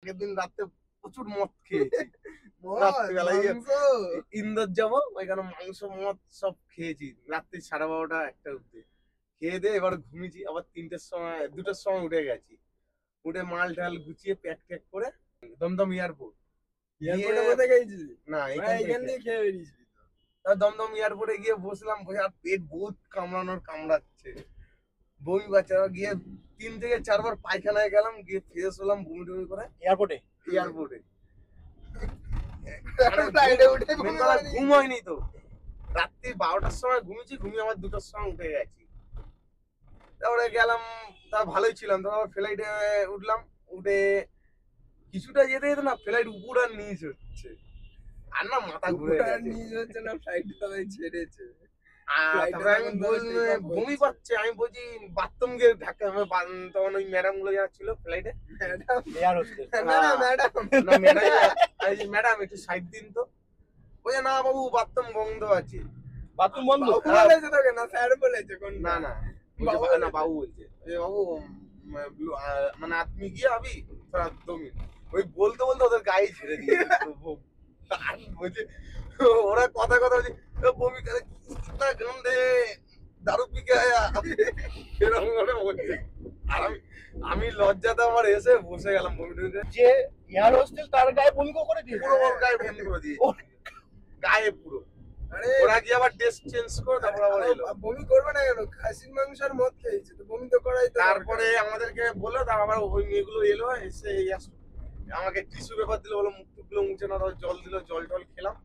আগের দিন রাতে প্রচুর মদ খেয়েছি। রাত্রিবেলায় ইন্দোর যাবো, ওইখানে মাংস মদ সব খেয়েছি রাত্রি 12:30 1টা অব্দি। খেয়ে দিয়ে এবার ঘুমিয়েছি, আবার 3টের সময় 2টোর সময় উঠে গেছি। উঠে মাল ঢাল গুছিয়ে প্যাক ট্যাক করে দমদম এয়ারপোর্ট। এয়ারপোর্টে কোথায় গেছিলি? না এখান থেকে খেয়ে বেরিয়েছিলি তো? দমদম এয়ারপোর্টে গিয়ে বসলাম, বসে আর পেট বহুত কামড়াচ্ছে, বমি পাচ্ছে। গিয়ে 3 থেকে 4 বার পায়খানায় গেলাম, গিয়ে ফ্রেশ হলাম বমি টমি করে এয়ারপোর্টে। ঘুম হয়নি তো, রাত্রি 12টার সময় ঘুমিয়েছি, ঘুমিয়ে আবার 2টার সময় উঠে গেছি। তারপরে গেলাম, তা ভালোই ছিলাম। তারপর ফ্লাইটে উঠলাম, উঠে কিছুটা যেতে যেতে না ফ্লাইট উপর আর নিচ হচ্ছে, আর না মাথা ঘুরে গেছে না, ফ্লাইট সবাই ছেড়েছে। তারপরে আমি বমি পাচ্ছে, আমি বলছি বাথরুম গিয়ে ঢাকা। তখন ওই ম্যাডাম গুলো যারা ছিল ফ্লাইটে, ম্যাডাম একটু সাইড দিন তো। বলছে না বাবু বাথরুম বন্ধ আছে। বাথরুম বন্ধ বলেছে তোকে না স্যার বলেছে? কোন না না না বাবু বলছে, বাবু মানে আপনি গিয়ে আবি थोड़ा 2 मिनट। ওই বলতে বলতে ওদের গায়ে ছেড়ে দিয়েছে। বলছে ওরা কথা বলছে বমি করে কিতনা গন্ধে দারু পি কে আয়া, এরকম করে বলছে। আর আমি লজ্জাতে আমার এসে বসে গেলাম বমি টমি। যে এয়ার হোস্টেল তার গায়ে বমি করে দিয়েছে, পুরো ওর গায়ে বমি করে দিয়েছে, গায়ে পুরো। ওরা গিয়ে আবার ড্রেস চেঞ্জ করে তারপর আবার এলো। বমি করবে না কেন? খাসির মাংস আর মদ খেয়েছে তো বমি তো করাই। তারপরে আমাদেরকে বললো, তারপর ওই মেয়েগুলো এলো, এসে আমাকে টিস্যু পেপার দিল, বলো মুখ টুকগুলো মুছে না, জল দিল, জল টল খেলাম।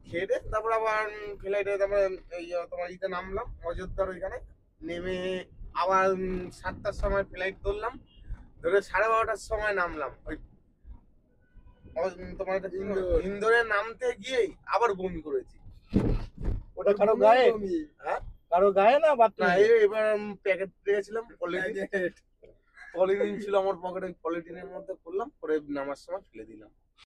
খেয়ে দে তারপর আবার ফ্লাইটে তারপরে তোমার ইতে নামলাম অযোধ্যার ওইখানে। নেমে আবার 7টার সময় ফ্লাইট ধরলাম, ধরে 12:30টার সময় নামলাম। ওই তোমার ইন্দোরে নামতে গিয়েই আবার বমি করেছি। ওটা কারো গায়ে? হ্যাঁ কারো গায়ে না বাথরুমে? না, এবার প্যাকেট রেখেছিলাম, পলিথিন ছিল আমার পকেটে, পলিথিনের মধ্যে করলাম, পরে নামার সময় ফেলে দিলাম।